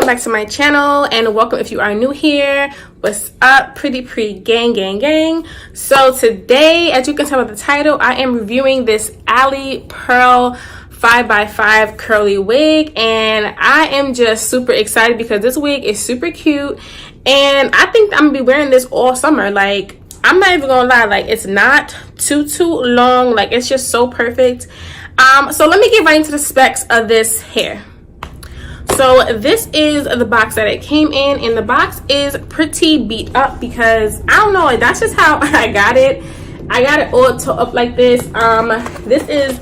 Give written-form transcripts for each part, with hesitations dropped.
back to my channel, and welcome if you are new here. What's up, pretty gang. So today, as you can tell by the title, I am reviewing this Alipearl 5x5 curly wig, and I am just super excited because this wig is super cute, and I think I'm gonna be wearing this all summer. Like, I'm not even gonna lie, like, it's not too long, like, it's just so perfect. So let me get right into the specs of this hair. So this is the box that it came in, and the box is pretty beat up because I don't know, that's just how I got it. I got it all tore up like this. This is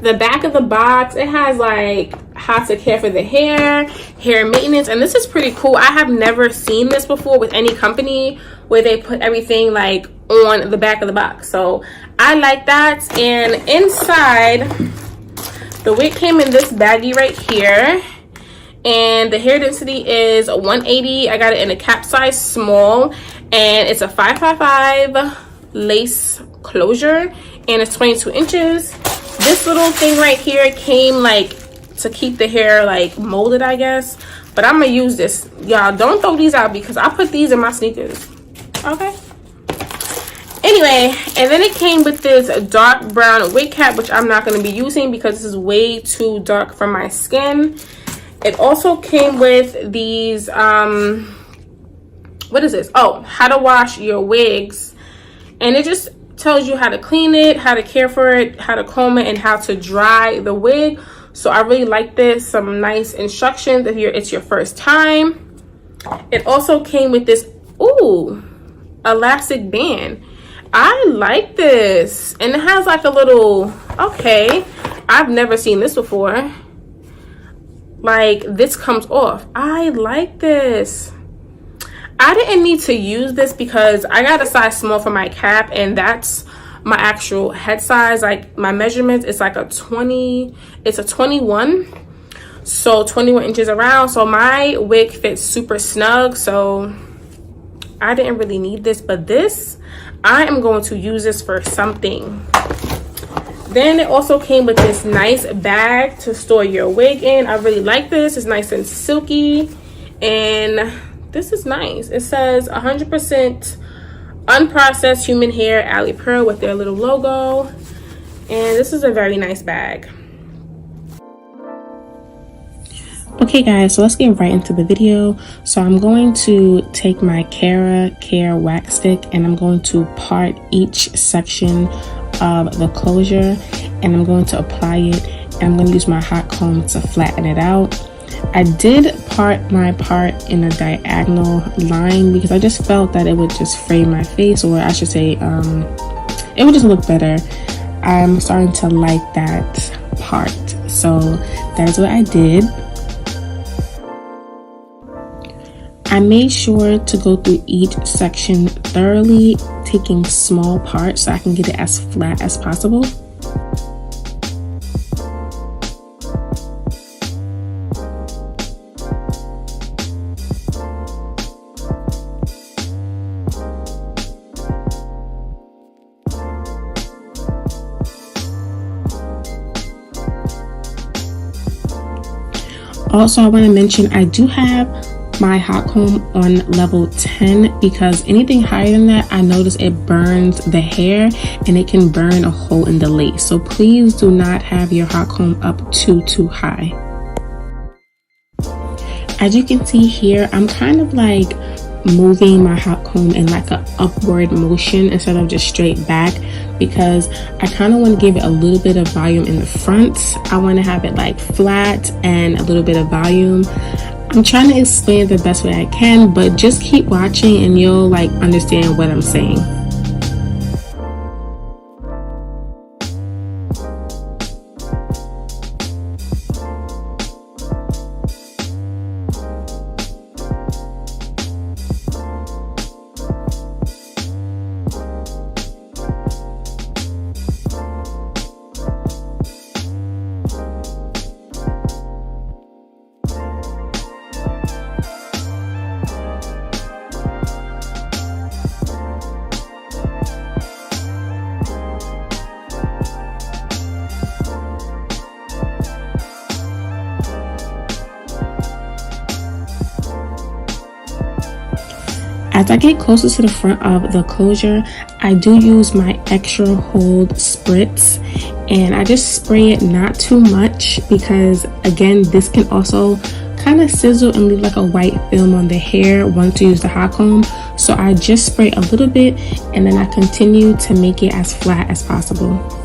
the back of the box. It has like how to care for the hair maintenance, and this is pretty cool. I have never seen this before with any company where they put everything like on the back of the box, so I like that. And inside, the wig came in this baggie right here, and the hair density is 180. I got it in a cap size small, and it's a 5x5 lace closure, and it's 22 inches. This little thing right here came like to keep the hair like molded, I guess, but I'm gonna use this. Y'all don't throw these out because I put these in my sneakers, okay? Anyway, and then it came with this dark brown wig cap, which I'm not going to be using because this is way too dark for my skin. It also came with these, what is this? Oh, how to wash your wigs. And it just tells you how to clean it, how to care for it, how to comb it, and how to dry the wig. So I really like this. Some nice instructions if it's your first time. It also came with this, ooh, elastic band. I like this, and it has like a little, okay, I've never seen this before. Like, this comes off. I like this. I didn't need to use this because I got a size small for my cap, and that's my actual head size. Like, my measurements is like a 20, it's a 21, so 21 inches around. So my wig fits super snug, so I didn't really need this, but this, I am going to use this for something. Then it also came with this nice bag to store your wig in. I really like this. It's nice and silky, and this is nice. It says 100% unprocessed human hair, Alipearl, with their little logo, and this is a very nice bag. Okay guys, so let's get right into the video. So I'm going to take my Care wax stick, and I'm going to part each section of the closure, and I'm going to apply it, and I'm going to use my hot comb to flatten it out. I did part my part in a diagonal line because I just felt that it would just frame my face, or I should say it would just look better. I'm starting to like that part, so that is what I did. I made sure to go through each section thoroughly, taking small parts so I can get it as flat as possible. Also, I want to mention I do have my hot comb on level 10 because anything higher than that, I notice it burns the hair and it can burn a hole in the lace. So please do not have your hot comb up too high. As you can see here, I'm kind of like moving my hot comb in like an upward motion instead of just straight back, because I kind of want to give it a little bit of volume in the front. I want to have it like flat and a little bit of volume. I'm trying to explain it the best way I can, but just keep watching and you'll like understand what I'm saying. As I get closer to the front of the closure, I do use my extra hold spritz, and I just spray it not too much because again, this can also kind of sizzle and leave like a white film on the hair once you use the hot comb. So I just spray a little bit and then I continue to make it as flat as possible.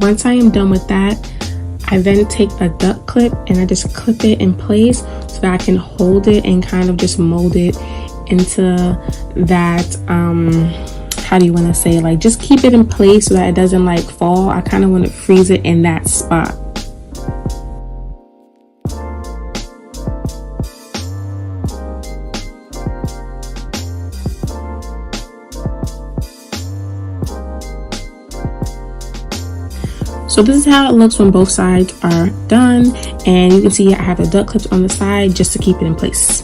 Once I am done with that, I then take a duck clip and I just clip it in place so that I can hold it and kind of just mold it into that, how do you want to say, like just keep it in place so that it doesn't like fall. I kind of want to freeze it in that spot. So this is how it looks when both sides are done, and you can see I have the duck clips on the side just to keep it in place.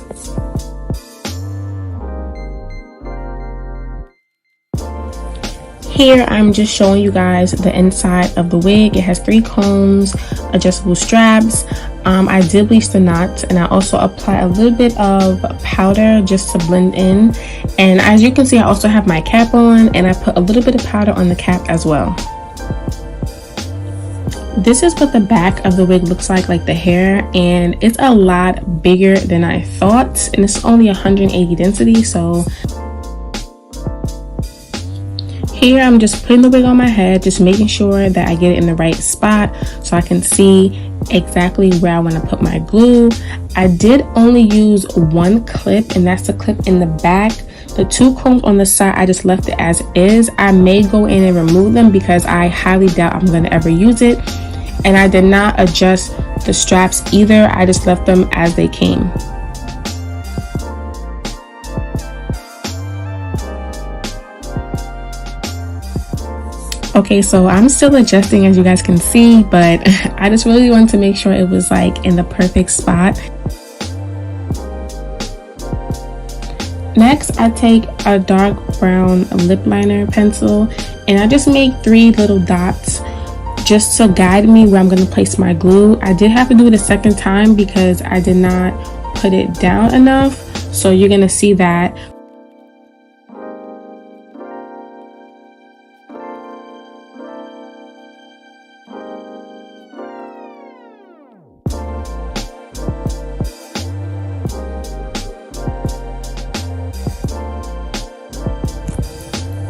Here I'm just showing you guys the inside of the wig. It has 3 combs, adjustable straps. I did bleach the knots, and I also apply a little bit of powder just to blend in. And as you can see, I also have my cap on, and I put a little bit of powder on the cap as well. This is what the back of the wig looks like the hair, and it's a lot bigger than I thought, and it's only 180 density. So here I'm just putting the wig on my head, just making sure that I get it in the right spot so I can see exactly where I want to put my glue. I did only use 1 clip, and that's the clip in the back. The 2 combs on the side, I just left it as is. I may go in and remove them because I highly doubt I'm going to ever use it. And I did not adjust the straps either. I just left them as they came. Okay, so I'm still adjusting, as you guys can see, but I just really wanted to make sure it was like in the perfect spot. Next, I take a dark brown lip liner pencil and I just make 3 little dots just to guide me where I'm going to place my glue. I did have to do it a second time because I did not put it down enough, so you're going to see that.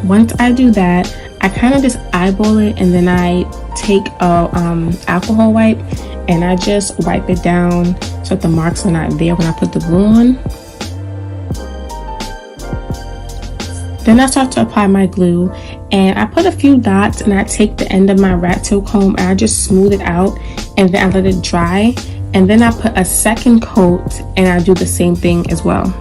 Once I do that, I kind of just eyeball it, and then I take a alcohol wipe and I just wipe it down so that the marks are not there when I put the glue on. Then I start to apply my glue, and I put a few dots, and I take the end of my rat tail comb and I just smooth it out, and then I let it dry, and then I put a second coat and I do the same thing as well.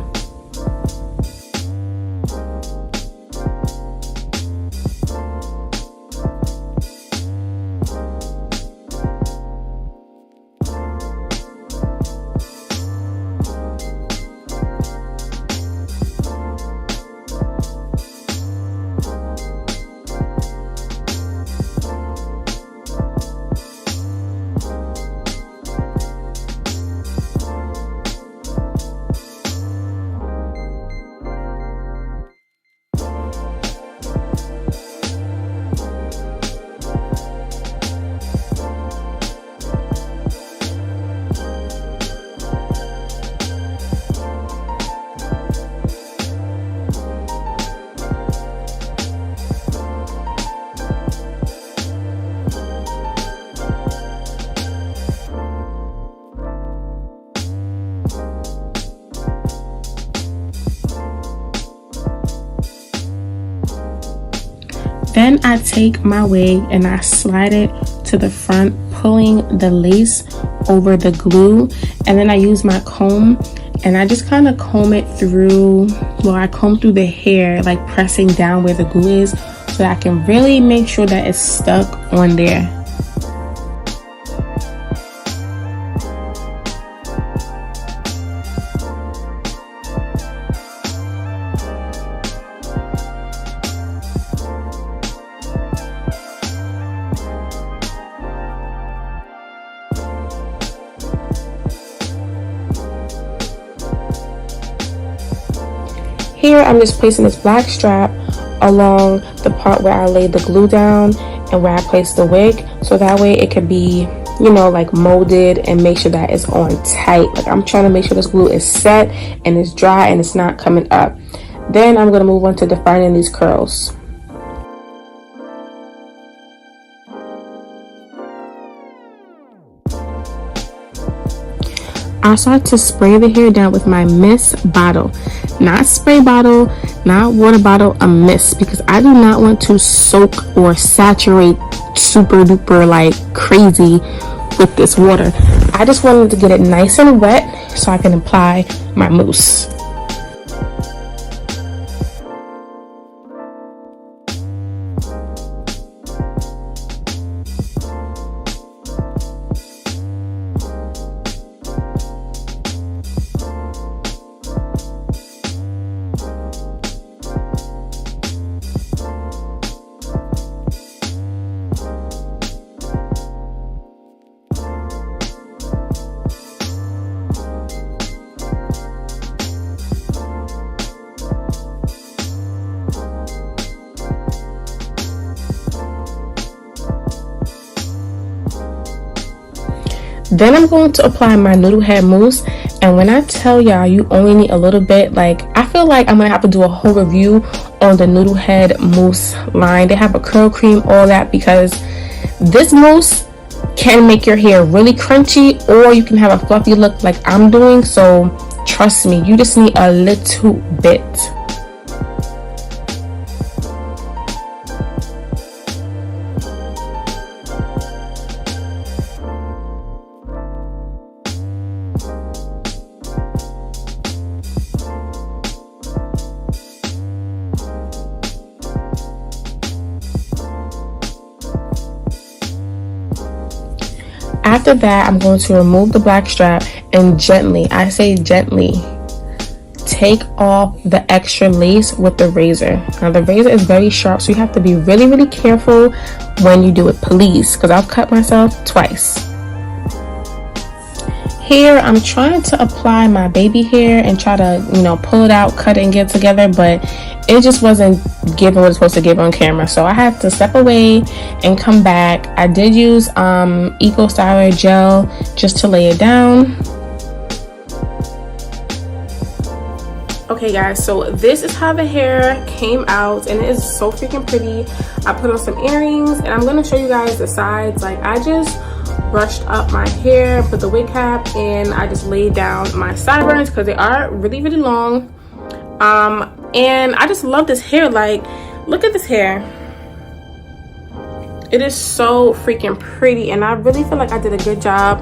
Then I take my wig and I slide it to the front, pulling the lace over the glue, and then I use my comb and I just kind of comb it through, well, I comb through the hair, like pressing down where the glue is, so that I can really make sure that it's stuck on there. Here I'm just placing this black strap along the part where I laid the glue down and where I placed the wig, so that way it could be, you know, like molded and make sure that it's on tight. Like I'm trying to make sure this glue is set and it's dry and it's not coming up. Then I'm going to move on to defining these curls. I start to spray the hair down with my mist bottle, not spray bottle, not water bottle, a mist, because I do not want to soak or saturate super duper like crazy with this water. I just wanted to get it nice and wet so I can apply my mousse. Then I'm going to apply my noodle head mousse, and when I tell y'all you only need a little bit, like I feel like I'm gonna have to do a whole review on the noodle head mousse line. They have a curl cream, all that, because this mousse can make your hair really crunchy, or you can have a fluffy look like I'm doing. So trust me, you just need a little bit. After that, I'm going to remove the black strap and gently, I say gently, take off the extra lace with the razor. Now the razor is very sharp, so you have to be really, really careful when you do it, please, because I've cut myself twice. Here, I'm trying to apply my baby hair and try to, you know, pull it out, cut it and get it together, but it just wasn't giving what it's supposed to give on camera. So I had to step away and come back. I did use Eco Styler gel just to lay it down. Okay guys, so this is how the hair came out, and it is so freaking pretty. I put on some earrings, and I'm going to show you guys the sides. Like I just brushed up my hair, put the wig cap, and I just laid down my sideburns because they are really, really long. And I just love this hair. Like, look at this hair. It is so freaking pretty, and I really feel like I did a good job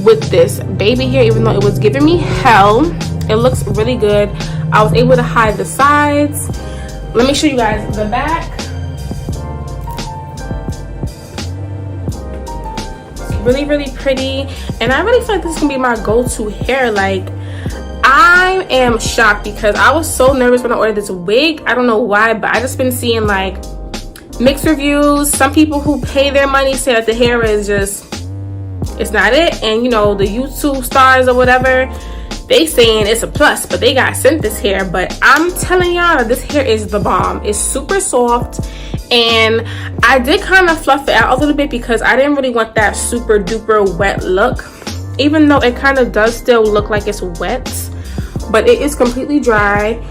with this baby hair, even though it was giving me hell. It looks really good. I was able to hide the sides. Let me show you guys the back. It's really, really pretty, and I really feel like this is gonna be my go-to hair. Like, I am shocked because I was so nervous when I ordered this wig. I don't know why, but I just been seeing like mixed reviews. Some people who pay their money say that the hair is just, it's not it. And you know, the YouTube stars or whatever, they saying it's a plus, but they got sent this hair. But I'm telling y'all, this hair is the bomb. It's super soft, and I did kind of fluff it out a little bit because I didn't really want that super duper wet look, even though it kind of does still look like it's wet, but it is completely dry.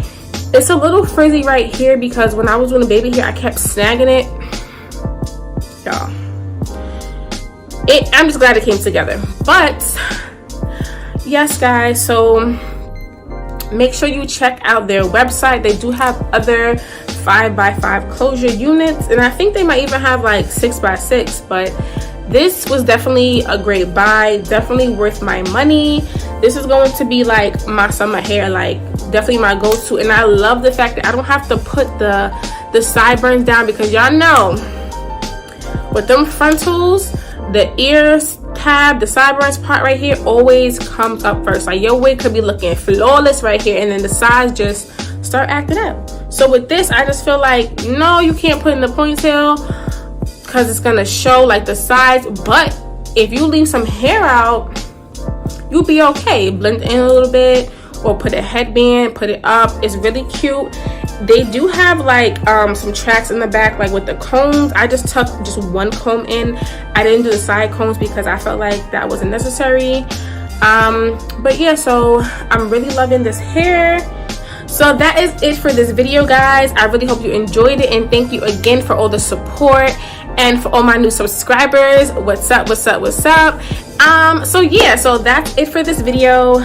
It's a little frizzy right here because when I was doing the baby hair, I kept snagging it. Y'all, I'm just glad it came together. But yes guys, so make sure you check out their website. They do have other 5x5 closure units, and I think they might even have like 6x6, but this was definitely a great buy, definitely worth my money. This is going to be like my summer hair, like definitely my go-to. And I love the fact that I don't have to put the sideburns down, because y'all know with them frontals, the ears tab, the sideburns part right here always comes up first. Like your wig could be looking flawless right here, and then the sides just start acting up. So with this, I just feel like, no, you can't put in the ponytail because it's gonna show like the sides. But if you leave some hair out, you'll be okay. Blend in a little bit, or put a headband, put it up. It's really cute. They do have like some tracks in the back, like with the combs. I just tucked just one comb in. I didn't do the side combs because I felt like that wasn't necessary. But yeah, so I'm really loving this hair. So that is it for this video, guys. I really hope you enjoyed it, and thank you again for all the support and for all my new subscribers. What's up, what's up, what's up? So yeah, so that's it for this video.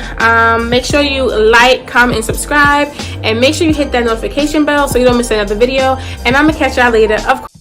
Make sure you like, comment, and subscribe, and make sure you hit that notification bell so you don't miss another video, and I'm gonna catch y'all later, of course.